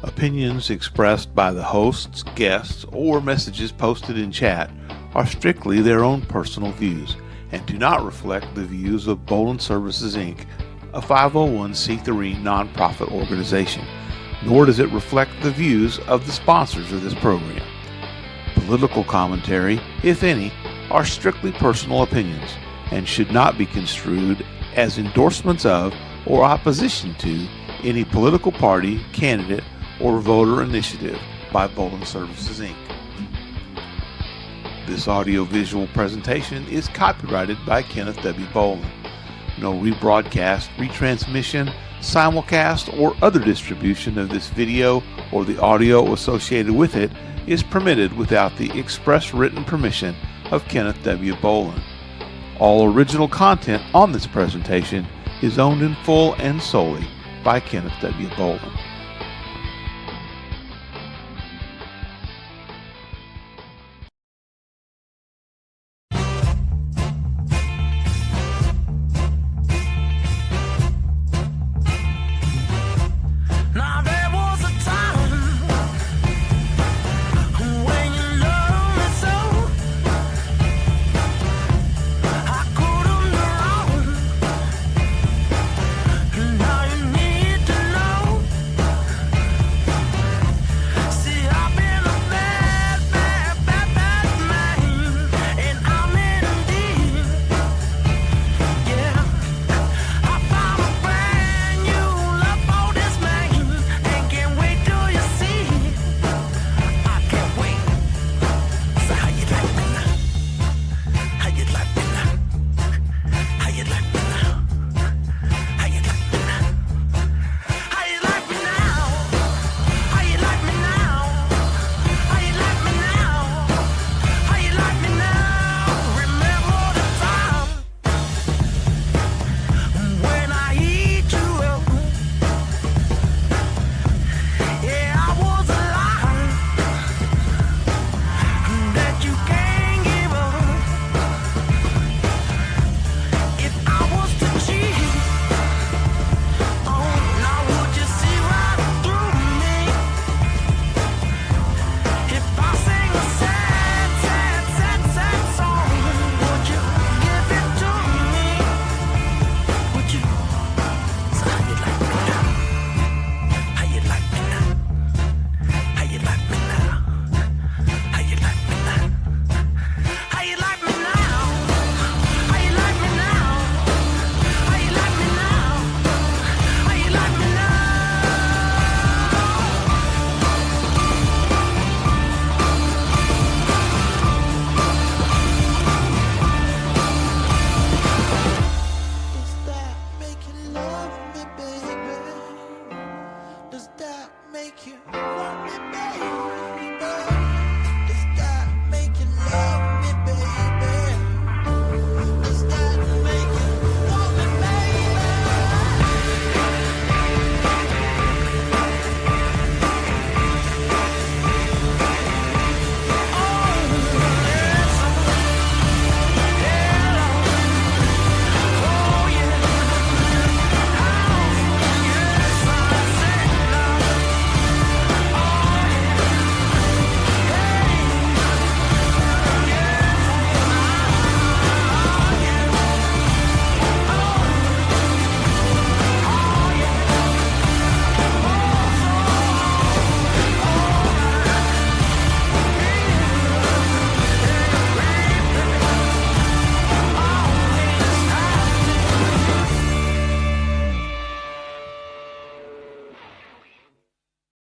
Opinions expressed by the hosts, guests, or messages posted in chat are strictly their own personal views and do not reflect the views of Bolin Services, Inc., a 501c3 nonprofit organization, nor does it reflect the views of the sponsors of this program. Political commentary, if any, are strictly personal opinions and should not be construed as endorsements of or opposition to any political party, candidate, or voter initiative by Bolin Services, Inc. This audio-visual presentation is copyrighted by Kenneth W. Bolin. No rebroadcast, retransmission, simulcast, or other distribution of this video or the audio associated with it is permitted without the express written permission of Kenneth W. Bolin. All original content on this presentation is owned in full and solely by Kenneth W. Bolin.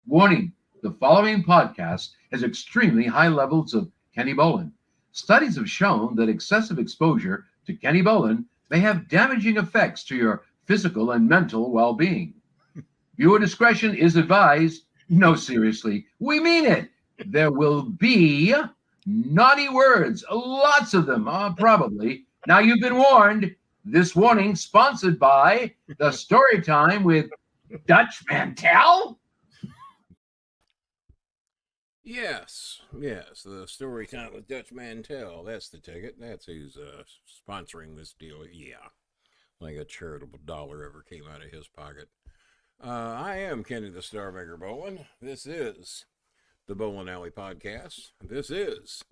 Warning, the following podcast has extremely high levels of Kenny Bolin. Studies have shown that excessive exposure to Kenny Bolin may have damaging effects to your physical and mental well-being. Viewer discretion is advised. No, seriously, we mean it. There will be naughty words, lots of them, probably. Now you've been warned. This warning sponsored by the Story Time with Dutch Mantel. Yes, the story time with Dutch Mantel. That's the ticket. That's who's sponsoring this deal. Yeah, like a charitable dollar ever came out of his pocket. I am Kenny the Starmaker Bolin. This is the Bolin Alley Podcast. This is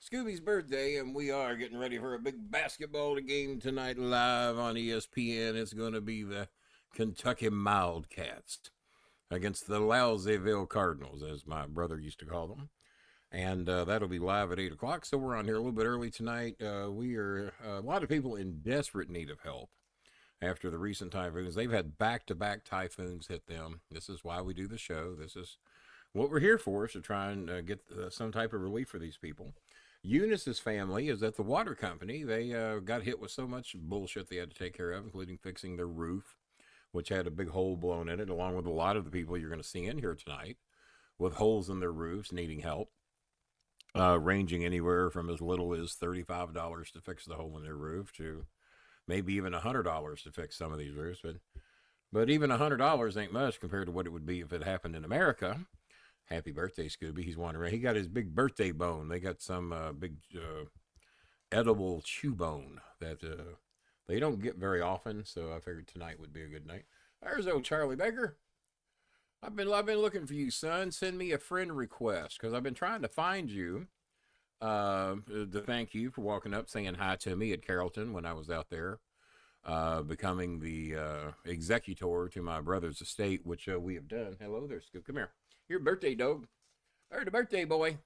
Scooby's birthday, and we are getting ready for a big basketball game tonight live on ESPN. It's going to be the Kentucky Wildcats against the Louisville Cardinals, as my brother used to call them. And that'll be live at 8 o'clock, so we're on here a little bit early tonight. We are a lot of people in desperate need of help after the recent typhoons. They've had back-to-back typhoons hit them. This is why we do the show. This is what we're here for, is to try and get some type of relief for these people. Eunice's family is at the water company. They got hit with so much bullshit they had to take care of, including fixing their roof, which had a big hole blown in it, along with a lot of the people you're going to see in here tonight with holes in their roofs needing help, ranging anywhere from as little as $35 to fix the hole in their roof to maybe even $100 to fix some of these roofs. But even $100 ain't much compared to what it would be if it happened in America. Happy birthday, Scooby. He's wandering. He got his big birthday bone. They got some big edible chew bone that they don't get very often, so I figured tonight would be a good night. There's old Charlie Baker. I've been looking for you, son. Send me a friend request, because I've been trying to find you to thank you for walking up, saying hi to me at Carrollton when I was out there, becoming the executor to my brother's estate, which we have done. Hello there, Scoop. Come here. Your birthday, dog. Or the birthday boy.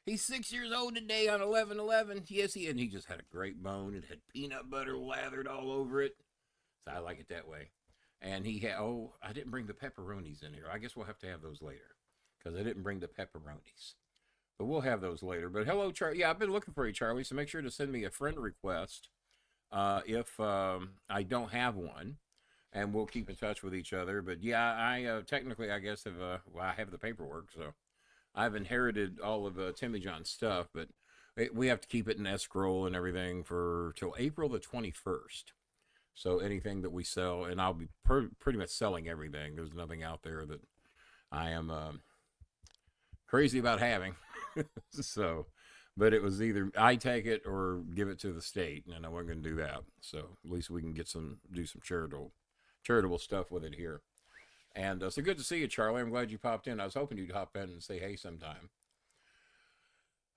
He's 6 years old today on 11/11. Yes, he just had a great bone. It had peanut butter lathered all over it. So I like it that way. And he had, I didn't bring the pepperonis in here. I guess we'll have to have those later, because I didn't bring the pepperonis. But we'll have those later. But hello, Charlie. Yeah, I've been looking for you, Charlie, so make sure to send me a friend request if I don't have one, and we'll keep in touch with each other. But yeah, I technically, I guess, I have the paperwork, so I've inherited all of Timmy John's stuff, but we have to keep it in escrow and everything till April the 21st. So anything that we sell, and I'll be pretty much selling everything. There's nothing out there that I am crazy about having. So, but it was either I take it or give it to the state, and I wasn't going to do that. So at least we can do some charitable stuff with it here. And so good to see you, Charlie. I'm glad you popped in. I was hoping you'd hop in and say hey sometime.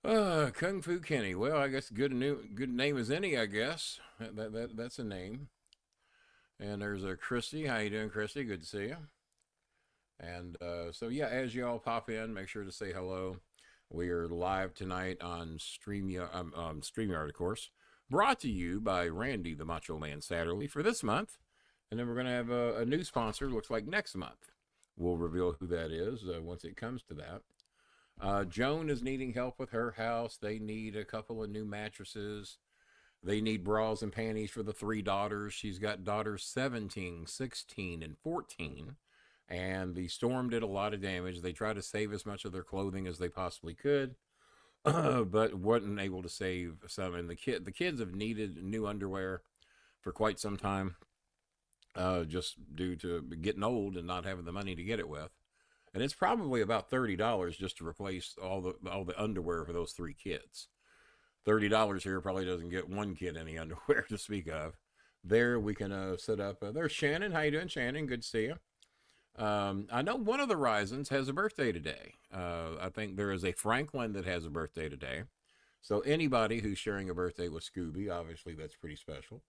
Kung Fu Kenny. Well, I guess good name as any, I guess. That's a name. And there's a Christy. How you doing, Christy? Good to see you. And so yeah, as you all pop in, make sure to say hello. We are live tonight on StreamYard, of course, brought to you by Randy the Macho Man Satterley for this month. And then we're going to have a new sponsor, looks like next month. We'll reveal who that is once it comes to that. Joan is needing help with her house. They need a couple of new mattresses. They need bras and panties for the three daughters. She's got daughters 17, 16, and 14. And the storm did a lot of damage. They tried to save as much of their clothing as they possibly could, but wasn't able to save some. And the kids have needed new underwear for quite some time, just due to getting old and not having the money to get it with. And it's probably about $30 just to replace all the underwear for those three kids. $30 here probably doesn't get one kid any underwear to speak of. There we can set up. There's Shannon. How you doing, Shannon? Good to see you. I know one of the Risons has a birthday today. I think there is a Franklin that has a birthday today. So anybody who's sharing a birthday with Scooby, obviously that's pretty special.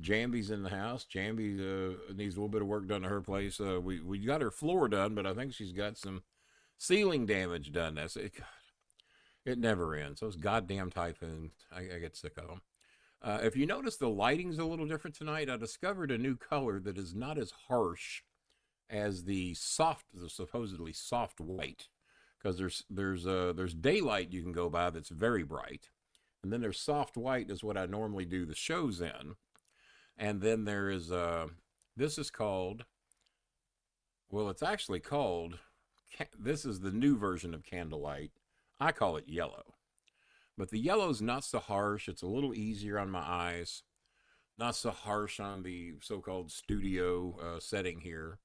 Jambi's in the house. Jambi needs a little bit of work done to her place. We got her floor done, but I think she's got some ceiling damage done. It never ends. Those goddamn typhoons. I get sick of them. If you notice, the lighting's a little different tonight. I discovered a new color that is not as harsh as the supposedly soft white, because there's daylight you can go by that's very bright, and then there's soft white is what I normally do the shows in, and then there is this is called, well, it's actually called, this is the new version of candlelight. I call it yellow, but the yellow's not so harsh. It's a little easier on my eyes, not so harsh on the so-called studio setting here.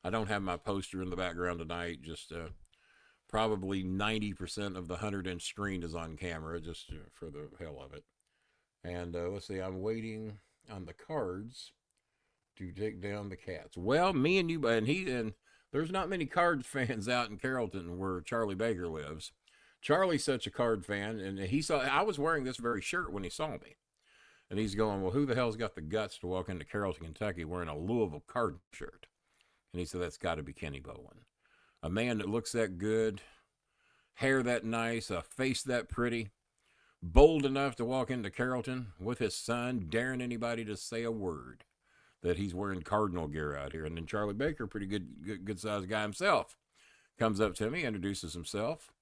I don't have my poster in the background tonight. Just probably 90% of the 100-inch screen is on camera, just for the hell of it. And let's see, I'm waiting on the cards to take down the Cats. Well, me and you, and there's not many Cards fans out in Carrollton where Charlie Baker lives. Charlie's such a Card fan, and I was wearing this very shirt when he saw me. And he's going, well, who the hell's got the guts to walk into Carrollton, Kentucky wearing a Louisville Card shirt? And he said, that's got to be Kenny Bolin. A man that looks that good, hair that nice, a face that pretty, bold enough to walk into Carrollton with his son, daring anybody to say a word that he's wearing Cardinal gear out here. And then Charlie Baker, pretty good-sized guy himself, comes up to me, introduces himself.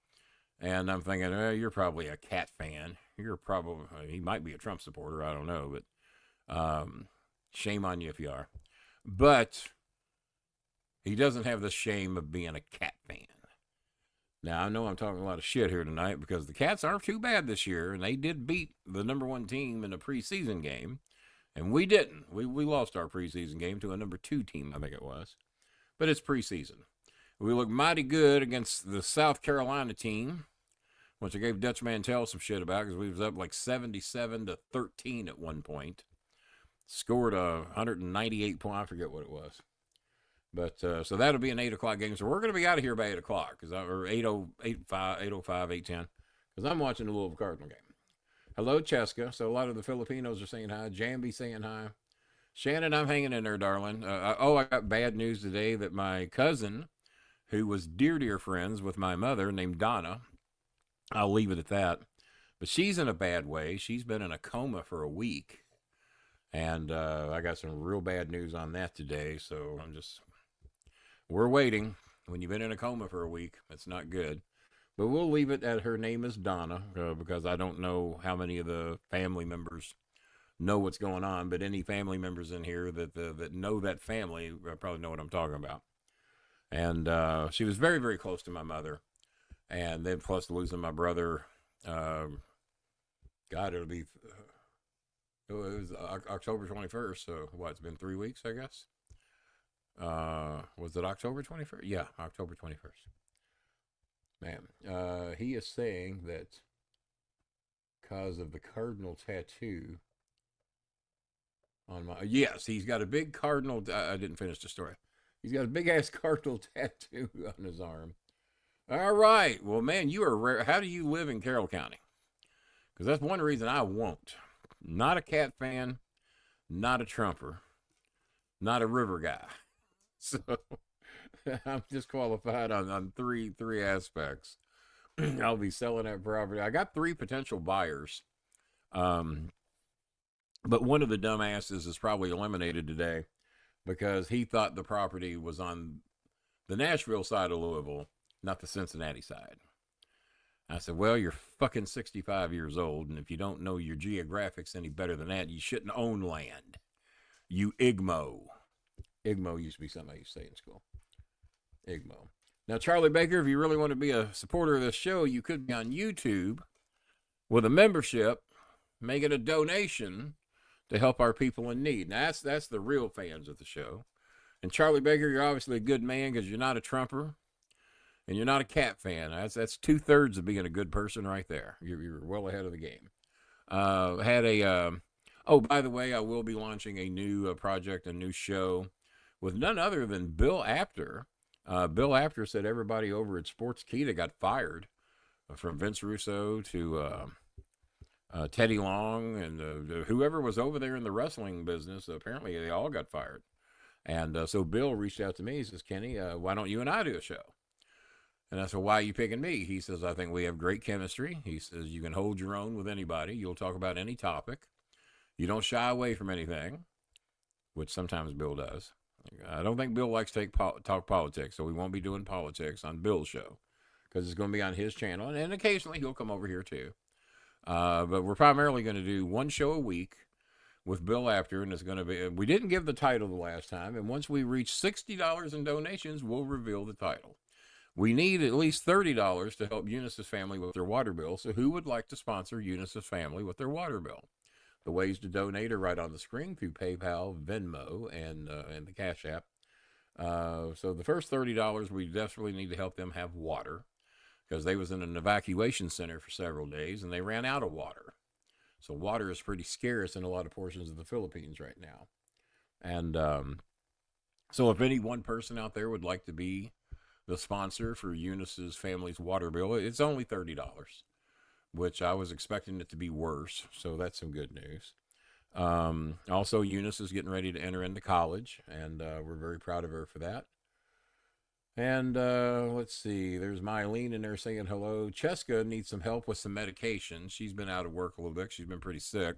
And I'm thinking, you're probably a Cat fan. He might be a Trump supporter. I don't know, but shame on you if you are. But he doesn't have the shame of being a Cat fan. Now, I know I'm talking a lot of shit here tonight because the Cats aren't too bad this year, and they did beat the number 1 team in a preseason game, and we didn't. We lost our preseason game to a number 2 team, I think it was. But it's preseason. We looked mighty good against the South Carolina team, which I gave Dutch Mantell some shit about because we was up like 77-13 at one point. Scored 198 points. I forget what it was. But so that'll be an 8 o'clock game. So we're going to be out of here by 8 o'clock, or 8:05, 8:10, because I'm watching the Louisville Cardinal game. Hello, Cheska. So a lot of the Filipinos are saying hi. Jambi saying hi. Shannon, I'm hanging in there, darling. I got bad news today that my cousin, who was dear friends with my mother, named Donna, I'll leave it at that, but she's in a bad way. She's been in a coma for a week, and I got some real bad news on that today, so we're waiting. When you've been in a coma for a week, it's not good. But we'll leave it at her name is Donna, because I don't know how many of the family members know what's going on, but any family members in here that know that family probably know what I'm talking about. And she was very, very close to my mother. And then plus losing my brother, it was October 21st, so it's been 3 weeks, I guess. Was it October 21st? Yeah, October 21st. Man, he is saying that because of the cardinal tattoo on my... Yes, he's got a big cardinal... I didn't finish the story. He's got a big-ass cardinal tattoo on his arm. All right. Well, man, you are rare. How do you live in Carroll County? Because that's one reason I won't. Not a Cat fan, not a Trumper, not a River guy. So I'm disqualified on three aspects. I'll be selling that property. I got 3 potential buyers. But one of the dumbasses is probably eliminated today because he thought the property was on the Nashville side of Louisville, not the Cincinnati side. I said, well, you're fucking 65 years old, and if you don't know your geographics any better than that, you shouldn't own land. You Igmo. Igmo used to be something I used to say in school. Igmo. Now, Charlie Baker, if you really want to be a supporter of this show, you could be on YouTube with a membership, making a donation to help our people in need. Now, that's the real fans of the show. And Charlie Baker, you're obviously a good man because you're not a Trumper. And you're not a Cat fan. That's 2/3 of being a good person right there. You're well ahead of the game. By the way, I will be launching a new project, a new show with none other than Bill Apter. Bill Apter said everybody over at Sportskeeda got fired, from Vince Russo to Teddy Long and whoever was over there in the wrestling business. Apparently, they all got fired. And so Bill reached out to me. He says, Kenny, why don't you and I do a show? And I said, why are you picking me? He says, I think we have great chemistry. He says, you can hold your own with anybody. You'll talk about any topic. You don't shy away from anything, which sometimes Bill does. I don't think Bill likes to talk politics, so we won't be doing politics on Bill's show because it's going to be on his channel. And occasionally he'll come over here too. But we're primarily going to do one show a week with Bill Apter, and it's going to be, we didn't give the title the last time, and once we reach $60 in donations, we'll reveal the title. We need at least $30 to help Eunice's family with their water bill. So who would like to sponsor Eunice's family with their water bill? The ways to donate are right on the screen through PayPal, Venmo, and the Cash App. So the first $30, we desperately need to help them have water because they was in an evacuation center for several days and they ran out of water. So water is pretty scarce in a lot of portions of the Philippines right now. And so if any one person out there would like to be the sponsor for Eunice's family's water bill, it's only $30, which I was expecting it to be worse. So that's some good news. Also, Eunice is getting ready to enter into college, and we're very proud of her for that. And let's see, there's Mylene in there saying hello. Cheska needs some help with some medication. She's been out of work a little bit. She's been pretty sick.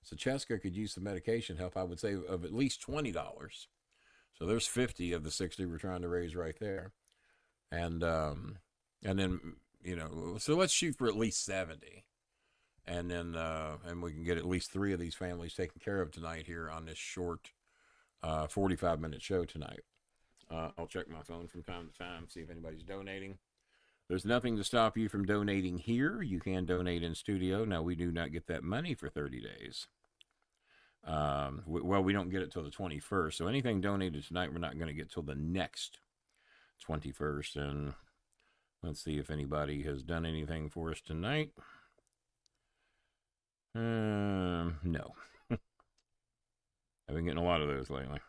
So Cheska could use some medication help, I would say, of at least $20. So there's 50 of the 60 we're trying to raise right there. And then, so let's shoot for at least 70. And then and we can get at least 3 of these families taken care of tonight here on this short 45-minute show tonight. I'll check my phone from time to time, see if anybody's donating. There's nothing to stop you from donating here. You can donate in studio. Now, we do not get that money for 30 days. We don't get it till the 21st. So anything donated tonight, we're not going to get till the next 21st. And let's see if anybody has done anything for us tonight. No. I've been getting a lot of those lately.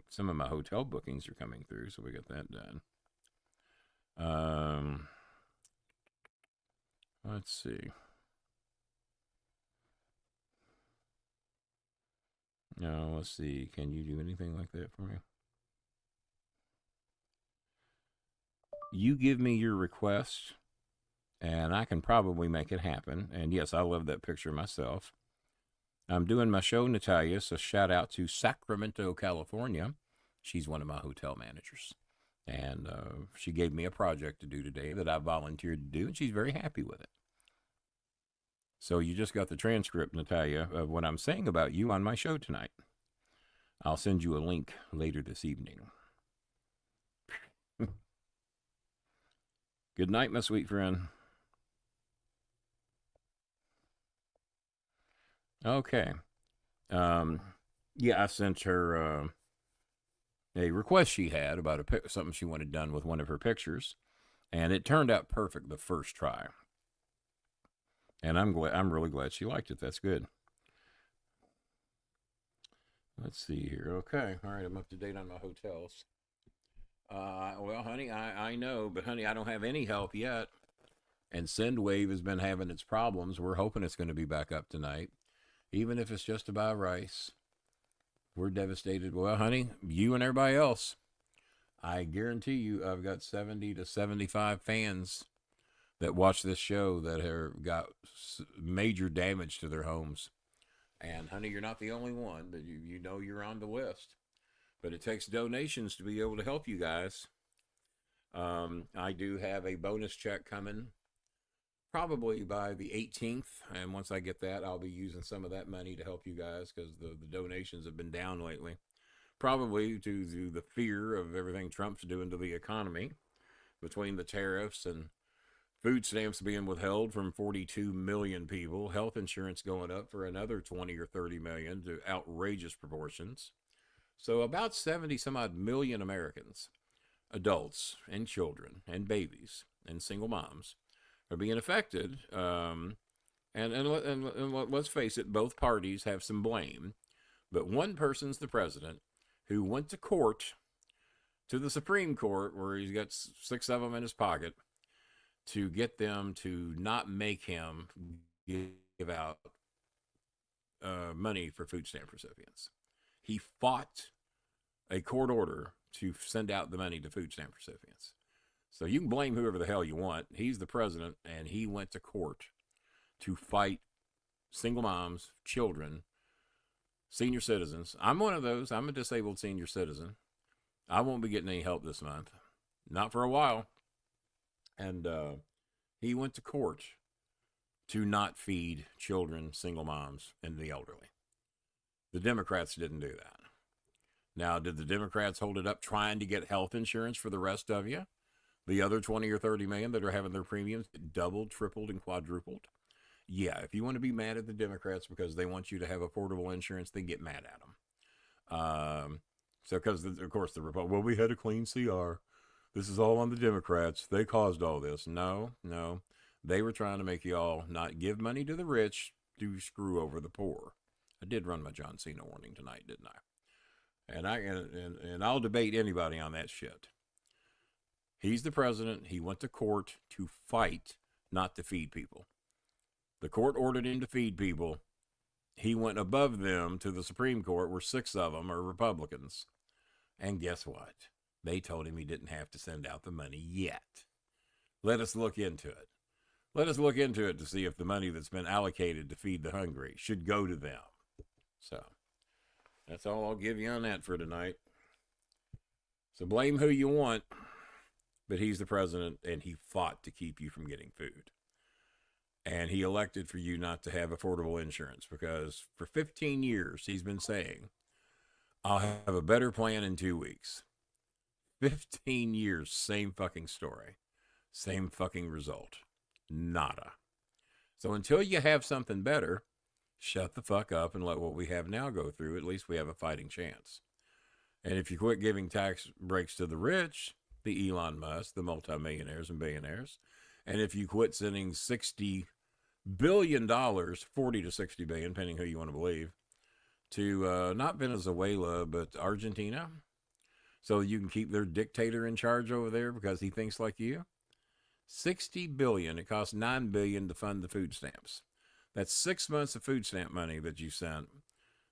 Some of my hotel bookings are coming through, so we got that done. Let's see. No, let's see. Can you do anything like that for me? You give me your request, and I can probably make it happen. And yes, I love that picture myself. I'm doing my show, Natalia, so shout out to Sacramento, California. She's one of my hotel managers. And she gave me a project to do today that I volunteered to do, and she's very happy with it. So you just got the transcript, Natalia, of what I'm saying about you on my show tonight. I'll send you a link later this evening. Good night, my sweet friend. Okay. Yeah, I sent her a request she had about something she wanted done with one of her pictures, and it turned out perfect the first try. And I'm really glad she liked it. That's good. Let's see here. Okay. All right, I'm up to date on my hotels. Well, honey, I know, but honey, I don't have any help yet. And SendWave has been having its problems. We're hoping it's going to be back up tonight, even if it's just to buy rice. We're devastated. Well, honey, you and everybody else, I guarantee you I've got 70 to 75 fans that watch this show that have got major damage to their homes. And, honey, you're not the only one, but you know you're on the list. But it takes donations to be able to help you guys. I do have a bonus check coming probably by the 18th. And once I get that, I'll be using some of that money to help you guys because the donations have been down lately. Probably due to the fear of everything Trump's doing to the economy between the tariffs and food stamps being withheld from 42 million people, health insurance going up for another 20 or 30 million to outrageous proportions. So about 70 some odd million Americans, adults and children and babies and single moms, are being affected. And let's face it, both parties have some blame. But one person's the president who went to court, to the Supreme Court, where he's got 6 of them in his pocket, to get them to not make him give out money for food stamp recipients. He fought a court order to send out the money to food stamp recipients. So you can blame whoever the hell you want. He's the president, and he went to court to fight single moms, children, senior citizens. I'm one of those. I'm a disabled senior citizen. I won't be getting any help this month. Not for a while. And he went to court to not feed children, single moms, and the elderly. The Democrats didn't do that. Now, did the Democrats hold it up trying to get health insurance for the rest of you? The other 20 or 30 million that are having their premiums doubled, tripled, and quadrupled? Yeah, if you want to be mad at the Democrats because they want you to have affordable insurance, then get mad at them. So, because, of course, the Republicans, well, we had a clean CR. This is all on the Democrats. They caused all this. No. They were trying to make y'all not give money to the rich to screw over the poor. I did run my John Cena warning tonight, didn't I? And I'll debate anybody on that shit. He's the president. He went to court to fight, not to feed people. The court ordered him to feed people. He went above them to the Supreme Court, where 6 of them are Republicans. And guess what? They told him he didn't have to send out the money yet. Let us look into it. Let us look into it to see if the money that's been allocated to feed the hungry should go to them. So, that's all I'll give you on that for tonight. So blame who you want, but he's the president, and he fought to keep you from getting food. And he elected for you not to have affordable insurance, because for 15 years he's been saying, I'll have a better plan in 2 weeks. 15 years, same fucking story. Same fucking result. Nada. So until you have something better, shut the fuck up and let what we have now go through. At least we have a fighting chance. And if you quit giving tax breaks to the rich, the Elon Musk, the multimillionaires and billionaires, and if you quit sending $60 billion, 40 to 60 billion, depending who you want to believe, to not Venezuela, but Argentina, so you can keep their dictator in charge over there because he thinks like you. 60 billion. It costs 9 billion to fund the food stamps. That's 6 months of food stamp money that you sent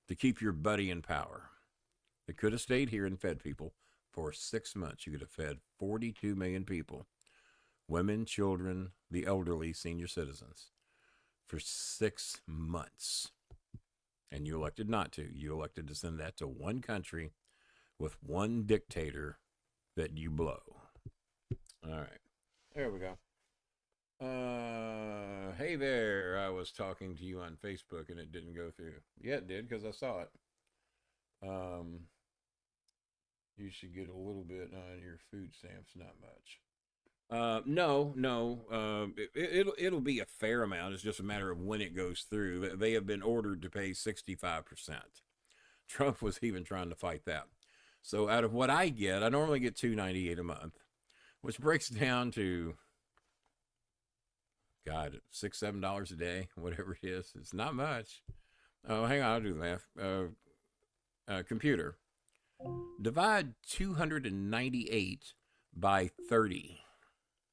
to keep your buddy in power. It could have stayed here and fed people for 6 months. You could have fed 42 million people, women, children, the elderly, senior citizens, for 6 months. And you elected not to. You elected to send that to one country with one dictator that you blow. All right. There we go. Hey there. I was talking to you on Facebook and it didn't go through. Yeah, it did, because I saw it. You should get a little bit on your food stamps, not much. No. It'll be a fair amount. It's just a matter of when it goes through. They have been ordered to pay 65%. Trump was even trying to fight that. So out of what I get, I normally get $298 a month, which breaks down to, God, $6-7 a day, whatever it is. It's not much. Oh, hang on, I'll do the math. Computer. Divide 298 by 30.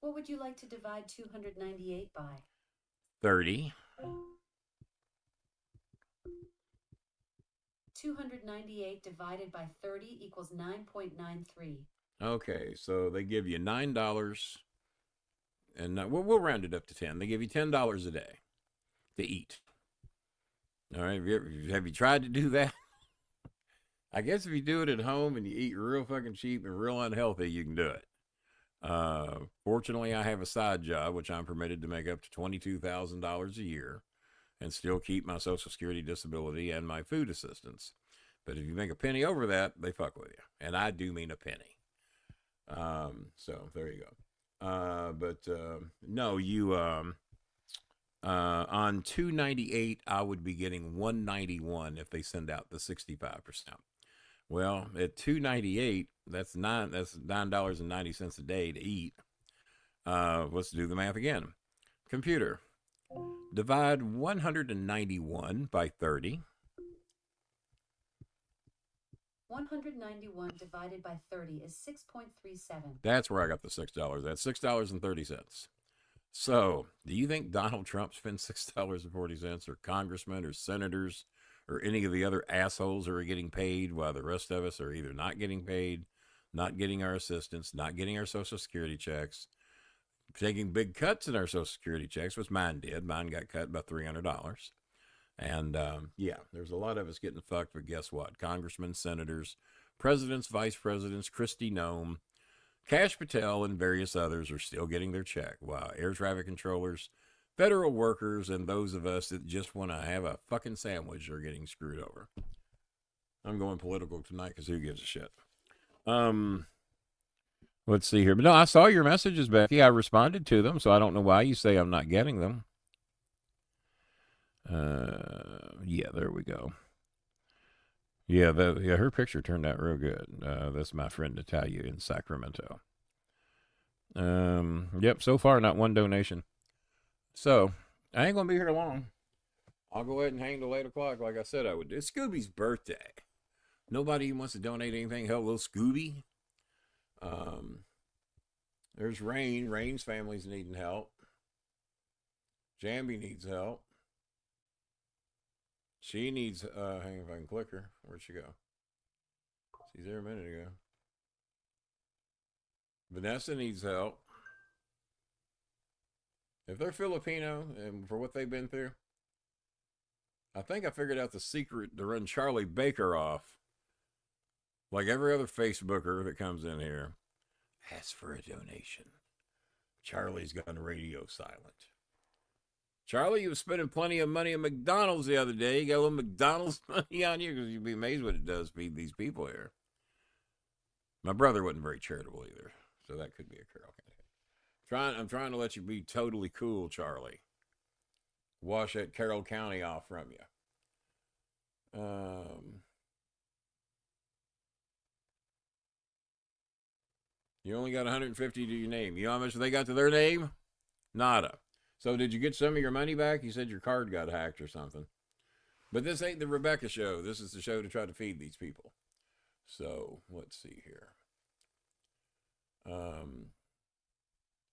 What would you like to divide 298 by? 30. 298 divided by 30 equals 9.93. Okay, so they give you $9, and we'll round it up to 10. They give you $10 a day to eat. All right, have you tried to do that? I guess if you do it at home and you eat real fucking cheap and real unhealthy, you can do it. Fortunately, I have a side job, which I'm permitted to make up to $22,000 a year and still keep my Social Security disability and my food assistance. But if you make a penny over that, they fuck with you. And I do mean a penny. So there you go. No, you, on 298, I would be getting 191 if they send out the 65%. Well, at 298, that's $9.90 a day to eat. Let's do the math again. Computer, divide 191 by 30. 191 divided by 30 is 6.37. That's where I got the $6. That's $6.30. So, do you think Donald Trump spends $6.40, or congressmen or senators or any of the other assholes who are getting paid while the rest of us are either not getting paid, not getting our assistance, not getting our Social Security checks, taking big cuts in our Social Security checks, which mine did. Mine got cut by $300. And, yeah, there's a lot of us getting fucked, but guess what? Congressmen, senators, presidents, vice presidents, Kristi Noem, Kash Patel, and various others are still getting their check, while air traffic controllers, federal workers, and those of us that just want to have a fucking sandwich are getting screwed over. I'm going political tonight because who gives a shit? Let's see here. But no, I saw your messages, Becky. I responded to them, so I don't know why you say I'm not getting them. Yeah, there we go. Yeah, her picture turned out real good. That's my friend Natalia in Sacramento. Yep, so far not one donation. So, I ain't going to be here long. I'll go ahead and hang till 8 o'clock like I said I would do. It's Scooby's birthday. Nobody wants to donate anything. Hell, little Scooby. There's Rain. Rain's family's needing help. Jambi needs help. She needs, hang on if I can click her. Where'd she go? She's there a minute ago. Vanessa needs help. If they're Filipino, and for what they've been through, I think I figured out the secret to run Charlie Baker off. Like every other Facebooker that comes in here, ask for a donation. Charlie's gone radio silent. Charlie, you was spending plenty of money at McDonald's the other day. You got a little McDonald's money on you, because you'd be amazed what it does feed these people here. My brother wasn't very charitable either, so that could be a Carroll County. I'm trying to let you be totally cool, Charlie. Wash that Carroll County off from you. You only got 150 to your name. You know how much they got to their name? Nada. So did you get some of your money back? You said your card got hacked or something. But this ain't the Rebecca show. This is the show to try to feed these people. So let's see here.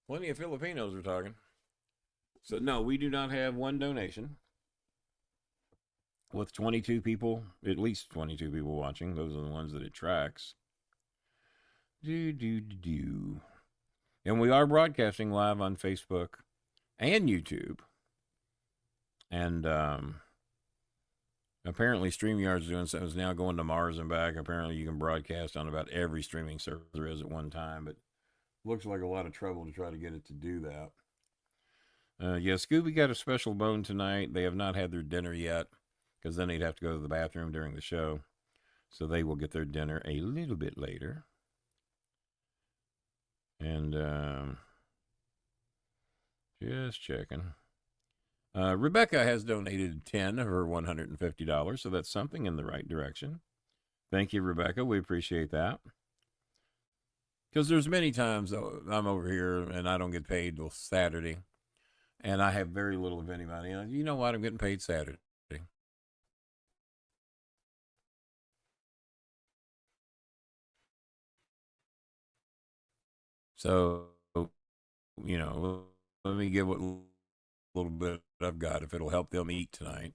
Plenty of Filipinos are talking. So no, we do not have one donation. With 22 people, at least 22 people watching. Those are the ones that it tracks. And we are broadcasting live on Facebook and YouTube. And apparently StreamYard's doing something. It's now going to Mars and back. Apparently you can broadcast on about every streaming service there is at one time. But looks like a lot of trouble to try to get it to do that. Yeah, Scooby got a special bone tonight. They have not had their dinner yet, because then they'd have to go to the bathroom during the show. So they will get their dinner a little bit later. And just checking. Rebecca has donated 10 of her $150, so that's something in the right direction. Thank you, Rebecca. We appreciate that. Because there's many times I'm over here and I don't get paid till Saturday. And I have very little of any money. You know what? I'm getting paid Saturday. So, you know, let me give what little bit I've got. If it'll help them eat tonight,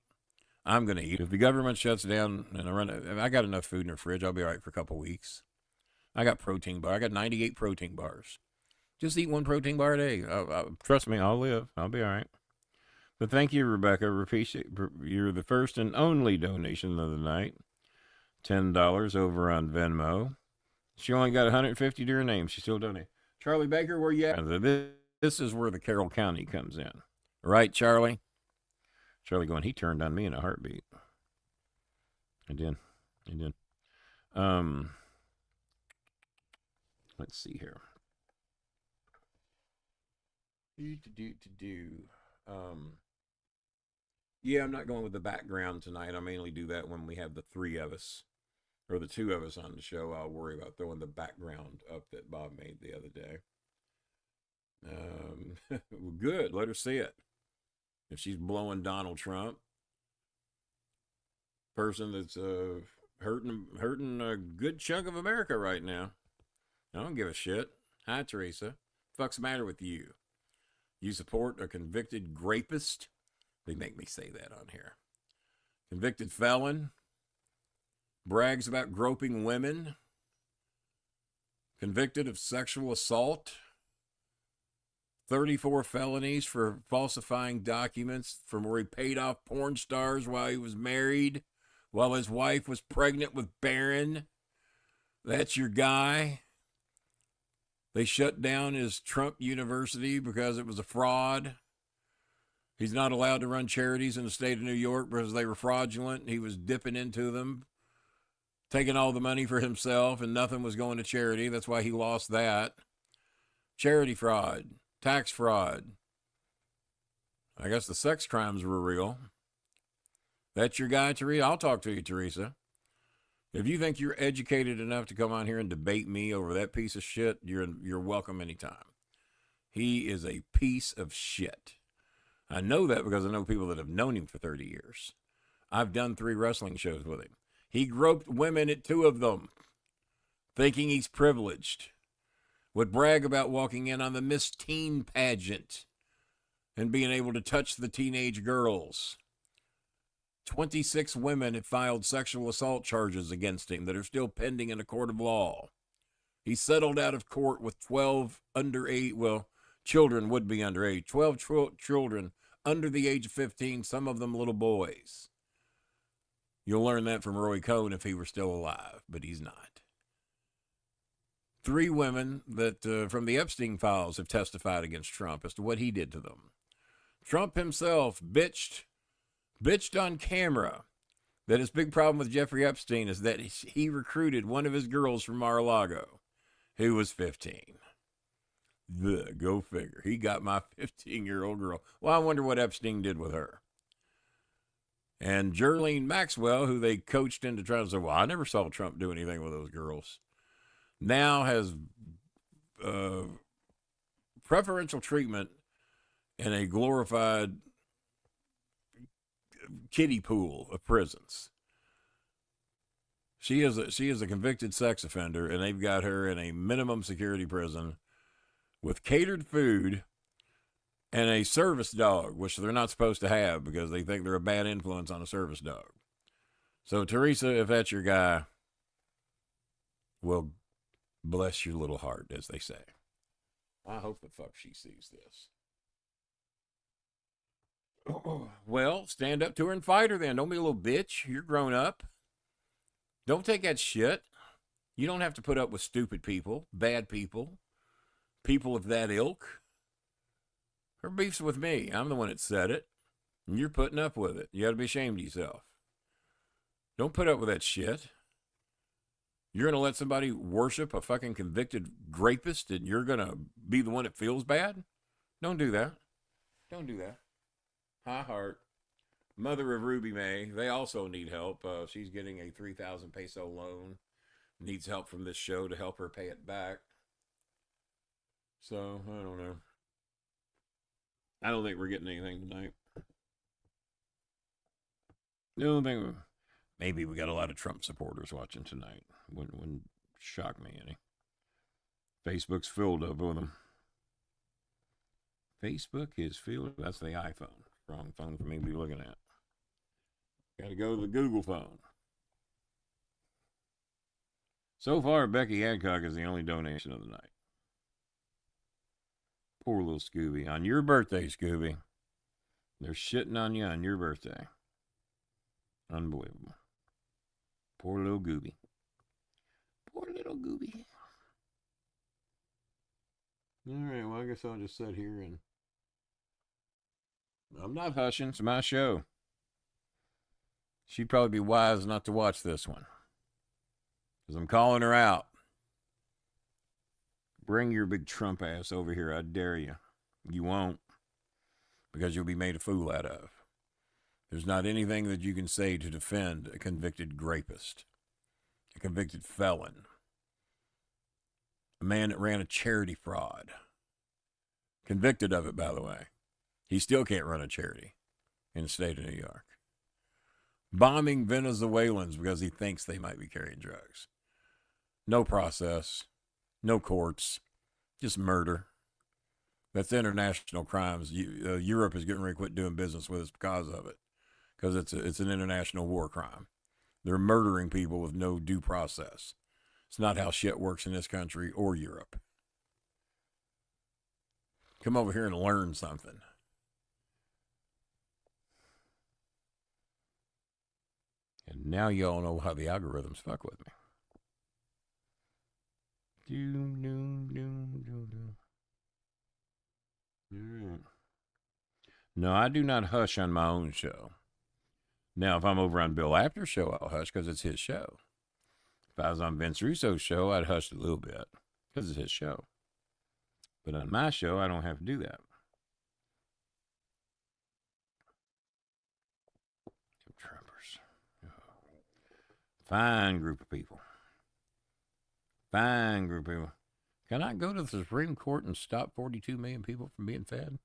I'm going to eat. If the government shuts down and I got enough food in the fridge, I'll be all right for a couple weeks. I got protein bar. I got 98 protein bars. Just eat one protein bar a day. Trust me, I'll live. I'll be all right. But thank you, Rebecca. You're the first and only donation of the night. $10 over on Venmo. She only got 150 to her name. She still donated. Charlie Baker, where you at? This is where the Carroll County comes in. Right, Charlie? Charlie going, he turned on me in a heartbeat. I did. Let's see here. Yeah, I'm not going with the background tonight. I mainly do that when we have the three of us, or the two of us on the show. I'll worry about throwing the background up that Bob made the other day. Well, good. Let her see it. If she's blowing Donald Trump, person that's hurting a good chunk of America right now. I don't give a shit. Hi, Teresa. Fuck's the matter with you? You support a convicted rapist? They make me say that on here. Convicted felon? Brags about groping women? Convicted of sexual assault? 34 felonies for falsifying documents from where he paid off porn stars while he was married, while his wife was pregnant with Barron. That's your guy? They shut down his Trump University because it was a fraud. He's not allowed to run charities in the state of New York because they were fraudulent. He was dipping into them, taking all the money for himself, and nothing was going to charity. That's why he lost that. Charity fraud, tax fraud. I guess the sex crimes were real. That's your guy, Teresa? I'll talk to you, Teresa. If you think you're educated enough to come on here and debate me over that piece of shit, you're welcome anytime. He is a piece of shit. I know that because I know people that have known him for 30 years. I've done 3 wrestling shows with him. He groped women at 2 of them, thinking he's privileged. Would brag about walking in on the Miss Teen pageant and being able to touch the teenage girls. 26 women have filed sexual assault charges against him that are still pending in a court of law. He settled out of court with 12 underage, well, children would be underage, 12 children under the age of 15, some of them little boys. You'll learn that from Roy Cohn if he were still alive, but he's not. 3 women that from the Epstein files have testified against Trump as to what he did to them. Trump himself bitched on camera that his big problem with Jeffrey Epstein is that he recruited one of his girls from Mar-a-Lago who was 15. Go figure. He got my 15-year-old girl. Well, I wonder what Epstein did with her. And Jerlene Maxwell, who they coached into trying to say, well, I never saw Trump do anything with those girls, now has preferential treatment in a glorified kiddie pool of prisons. She is a convicted sex offender, and they've got her in a minimum security prison with catered food and a service dog, which they're not supposed to have because they think they're a bad influence on a service dog. So, Teresa, if that's your guy, well, bless your little heart, as they say. I hope the fuck she sees this. Well, stand up to her and fight her then. Don't be a little bitch. You're grown up. Don't take that shit. You don't have to put up with stupid people, bad people, people of that ilk. Her beef's with me. I'm the one that said it. And you're putting up with it. You got to be ashamed of yourself. Don't put up with that shit. You're going to let somebody worship a fucking convicted rapist and you're going to be the one that feels bad? Don't do that. Don't do that. High Heart, mother of Ruby May, they also need help. She's getting a 3,000 peso loan. Needs help from this show to help her pay it back. So, I don't know. I don't think we're getting anything tonight. I don't think maybe we got a lot of Trump supporters watching tonight. Wouldn't shock me any. Facebook's filled up with them. Facebook is filled. That's the iPhone. Wrong phone for me to be looking at. Got to go to the Google phone. So far, Becky Adcock is the only donation of the night. Poor little Scooby. On your birthday, Scooby. They're shitting on you on your birthday. Unbelievable. Poor little Gooby. Poor little Gooby. All right, well, I guess I'll just sit here and... I'm not hushing. It's my show. She'd probably be wise not to watch this one. Because I'm calling her out. Bring your big Trump ass over here. I dare you. You won't. Because you'll be made a fool out of. There's not anything that you can say to defend a convicted rapist. A convicted felon. A man that ran a charity fraud. Convicted of it, by the way. He still can't run a charity in the state of New York. Bombing Venezuelans because he thinks they might be carrying drugs. No process. No courts. Just murder. That's international crimes. Europe is getting ready to quit doing business with us because of it. Because it's an international war crime. They're murdering people with no due process. It's not how shit works in this country or Europe. Come over here and learn something. And now y'all know how the algorithms fuck with me. No, I do not hush on my own show. Now, if I'm over on Bill Apter's show, I'll hush because it's his show. If I was on Vince Russo's show, I'd hush a little bit because it's his show. But on my show, I don't have to do that. Trumpers. Fine group of people. Fine group of people. Can I go to the Supreme Court and stop 42 million people from being fed?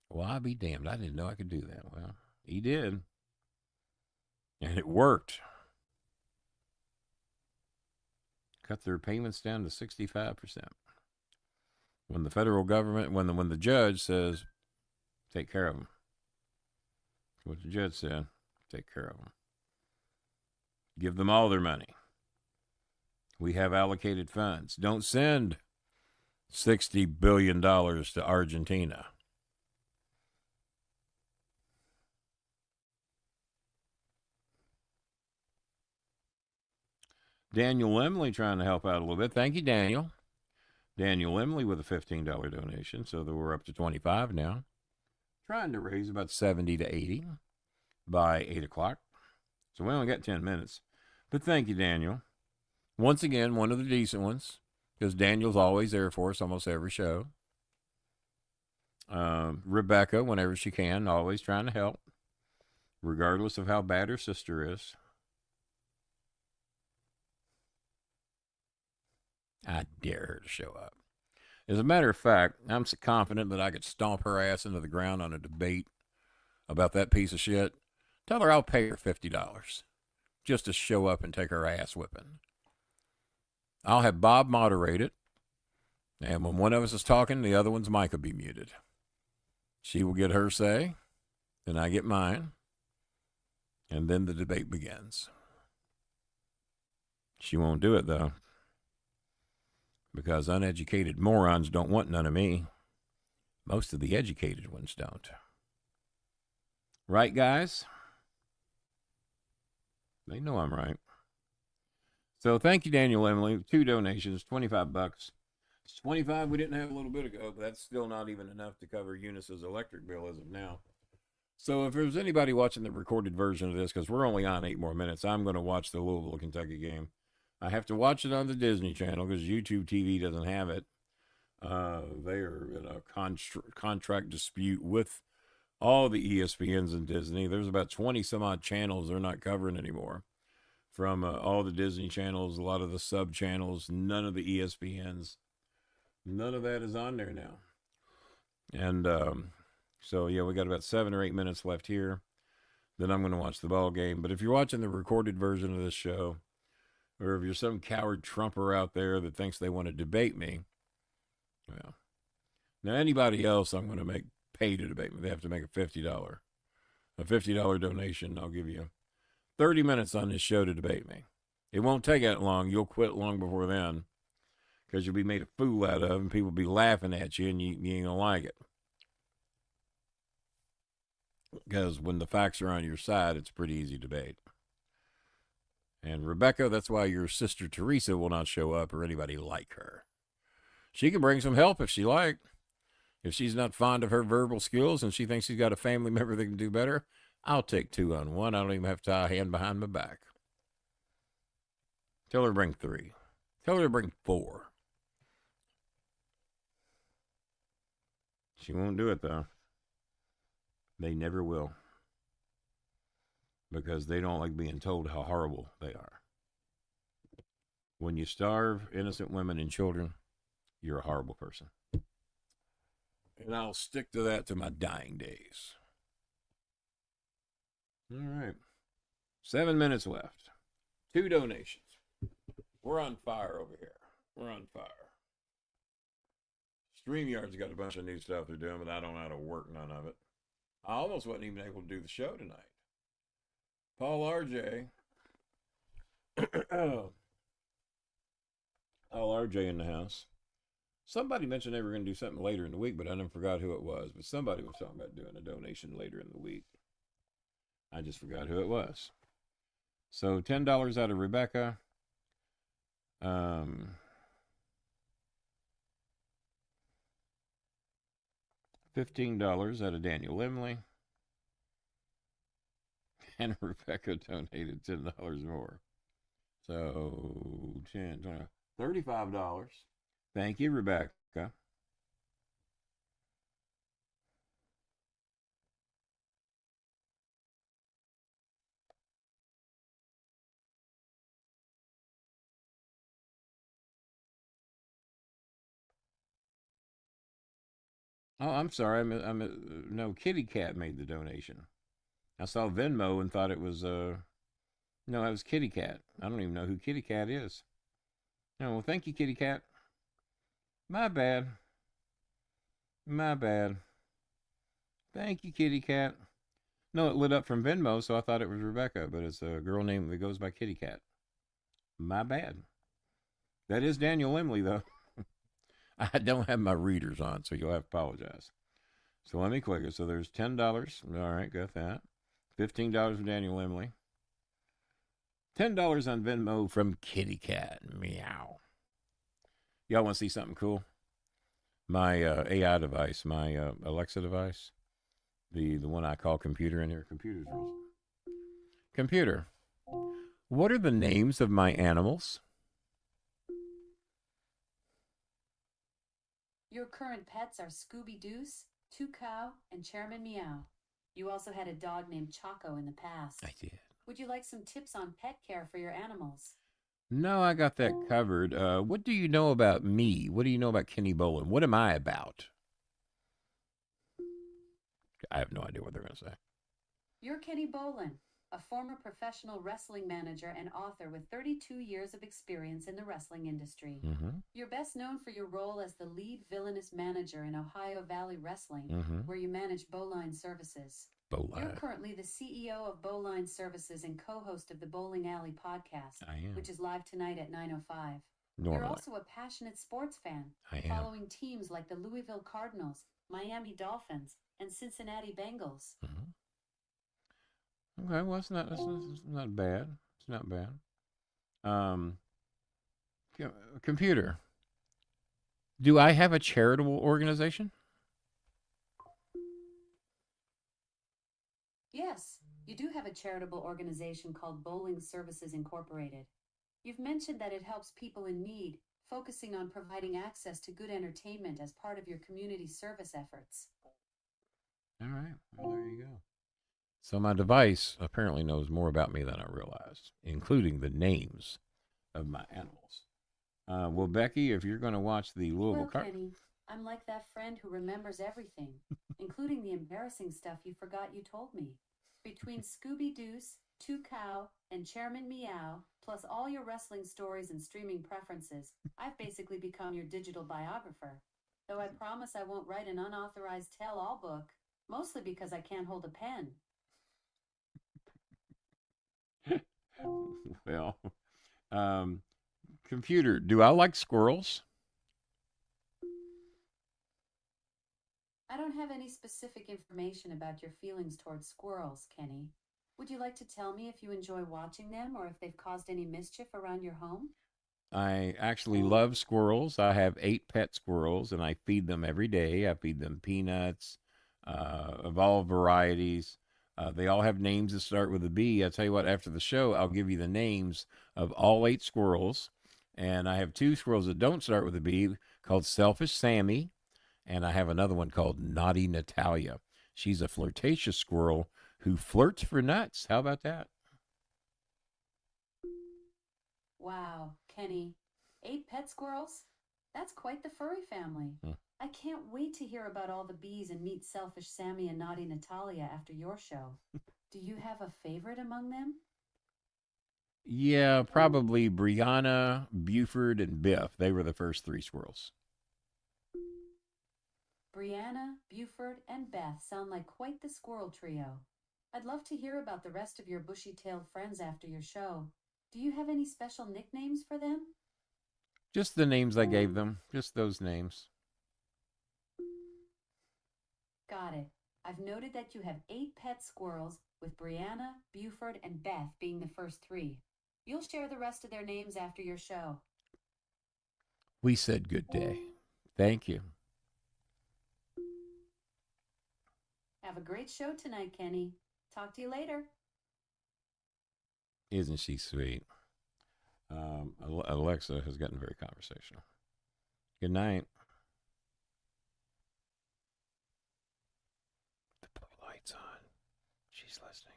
Well, I'll be damned. I didn't know I could do that. Well, he did. And it worked. Cut their payments down to 65%. When the federal government, when the judge says, take care of them. What the judge said, take care of them. Give them all their money. We have allocated funds. Don't send $60 billion to Argentina. Daniel Lemley trying to help out a little bit. Thank you, Daniel. Daniel Lemley with a $15 donation, so that we're up to 25 now. Trying to raise about 70 to 80 by 8 o'clock. So we only got 10 minutes. But thank you, Daniel. Once again, one of the decent ones, because Daniel's always there for us almost every show. Rebecca, whenever she can, always trying to help, regardless of how bad her sister is. I dare her to show up. As a matter of fact, I'm so confident that I could stomp her ass into the ground on a debate about that piece of shit. Tell her I'll pay her $50 just to show up and take her ass whipping. I'll have Bob moderate it, and when one of us is talking, the other one's mic will be muted. She will get her say, then I get mine, and then the debate begins. She won't do it, though, because uneducated morons don't want none of me. Most of the educated ones don't. Right, guys? They know I'm right. So thank you, Daniel Emily. 2 donations, $25. It's 25 we didn't have a little bit ago, but that's still not even enough to cover Eunice's electric bill as of now. So if there's anybody watching the recorded version of this, because we're only on 8 more minutes, I'm going to watch the Louisville, Kentucky game. I have to watch it on the Disney Channel because YouTube TV doesn't have it. They are in a contract dispute with all the ESPNs and Disney. There's about 20 some odd channels they're not covering anymore. From all the Disney channels, a lot of the sub channels, none of the ESPNs. None of that is on there now. And so, yeah, we got about 7 or 8 minutes left here. Then I'm going to watch the ball game. But if you're watching the recorded version of this show, or if you're some coward Trumper out there that thinks they want to debate me, well, now anybody else I'm going to make pay to debate me. They have to make a $50 donation. I'll give you 30 minutes on this show to debate me. It won't take that long. You'll quit long before then, because you'll be made a fool out of, and people will be laughing at you, and you ain't gonna like it. Because when the facts are on your side, it's a pretty easy debate. And Rebecca, that's why your sister Teresa will not show up, or anybody like her. She can bring some help if she like. If she's not fond of her verbal skills and she thinks she's got a family member that can do better, I'll take 2 on 1. I don't even have to tie a hand behind my back. Tell her to bring 3. Tell her to bring 4. She won't do it, though. They never will. Because they don't like being told how horrible they are. When you starve innocent women and children, you're a horrible person. And I'll stick to that to my dying days. All right. 7 minutes left. 2 donations. We're on fire over here. We're on fire. StreamYard's got a bunch of new stuff they're doing, but I don't know how to work none of it. I almost wasn't even able to do the show tonight. Paul RJ. Paul RJ in the house. Somebody mentioned they were going to do something later in the week, but I never forgot who it was. But somebody was talking about doing a donation later in the week. I just forgot who it was. So $10 out of Rebecca. $15 out of Daniel Limley. And Rebecca donated $10 more. So 10, 20, $35. Thank you, Rebecca. Oh, I'm sorry. No, Kitty Cat made the donation. I saw Venmo and thought it was no, it was Kitty Cat. I don't even know who Kitty Cat is. No, well, thank you, Kitty Cat. My bad. My bad. Thank you, Kitty Cat. No, it lit up from Venmo, so I thought it was Rebecca, but it's a girl name that goes by Kitty Cat. My bad. That is Daniel Emily, though. I don't have my readers on, so you'll have to apologize. So let me click it. So there's $10. All right, got that. $15 from Daniel Emily. $10 on Venmo from Kitty Cat. Meow. Y'all want to see something cool? My AI device, my Alexa device, the one I call computer in here. Computer's rules. Computer, what are the names of my animals? Your current pets are Scooby Doo, Two Cow, and Chairman Meow. You also had a dog named Choco in the past. I did. Would you like some tips on pet care for your animals? No, I got that covered. What do you know about me? What do you know about Kenny Bolin? What am I about? I have no idea what they're going to say. You're Kenny Bolin, a former professional wrestling manager and author with 32 years of experience in the wrestling industry. Mm-hmm. You're best known for your role as the lead villainous manager in Ohio Valley Wrestling, Mm-hmm. where you manage Bolin Services. Bolin. You're currently the CEO of Bolin Services and co-host of the Bowling Alley podcast, I am. which is live tonight at 9:05. Normally. You're also a passionate sports fan, I am. following teams like the Louisville Cardinals, Miami Dolphins, and Cincinnati Bengals. Mm-hmm. Okay, well, it's not bad. It's not bad. Computer, do I have a charitable organization? Yes, you do have a charitable organization called Bowling Services Incorporated. You've mentioned that it helps people in need, focusing on providing access to good entertainment as part of your community service efforts. All right, well, there you go. So my device apparently knows more about me than I realized, including the names of my animals. Well, Becky, if you're going to watch the Louisville Cardinals, Kenny, I'm like that friend who remembers everything, including the embarrassing stuff you forgot you told me. Between Scooby Doo, Two Cow, and Chairman Meow, plus all your wrestling stories and streaming preferences, I've basically become your digital biographer. Though I promise I won't write an unauthorized tell-all book, mostly because I can't hold a pen. well, computer, do I like squirrels? I don't have any specific information about your feelings towards squirrels, Kenny. Would you like to tell me if you enjoy watching them or if they've caused any mischief around your home? I actually love squirrels. I have 8 pet squirrels, and I feed them every day. I feed them peanuts of all varieties. They all have names that start with a B. I tell you what, after the show, I'll give you the names of all 8 squirrels. And I have 2 squirrels that don't start with a B called Selfish Sammy. And I have another one called Naughty Natalia. She's a flirtatious squirrel who flirts for nuts. How about that? Wow, Kenny. 8 pet squirrels? That's quite the furry family. I can't wait to hear about all the bees and meet Selfish Sammy and Naughty Natalia after your show. Do you have a favorite among them? Yeah, probably Brianna, Buford, and Biff. They were the first 3 squirrels. Brianna, Buford, and Beth sound like quite the squirrel trio. I'd love to hear about the rest of your bushy-tailed friends after your show. Do you have any special nicknames for them? Just the names I gave them. Just those names. Got it. I've noted that you have 8 pet squirrels, with Brianna, Buford, and Beth being the first 3. You'll share the rest of their names after your show. We said good day. Thank you. Have a great show tonight, Kenny. Talk to you later. Isn't she sweet? Alexa has gotten very conversational. Good night. The blue light's on. She's listening.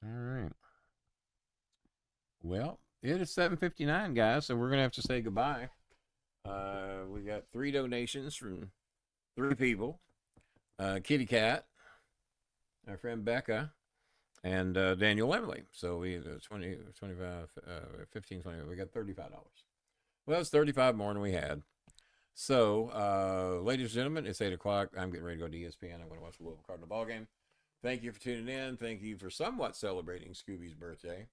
All right. Well, it is 7:59, guys, so we're going to have to say goodbye. We got 3 donations from 3 people. Kitty Cat, our friend Becca, and Daniel Emily. So we 20, 25, 15, 20. We got $35. Well, it's 35 more than we had. So, ladies and gentlemen, it's 8 o'clock. I'm getting ready to go to ESPN. I'm going to watch the Louisville Cardinal ball game. Thank you for tuning in. Thank you for somewhat celebrating Scooby's birthday.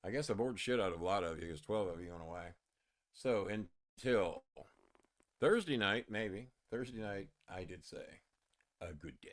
I guess I bored shit out of a lot of you because 12 of you went away. So until Thursday night, maybe. Thursday night, I did say a good day.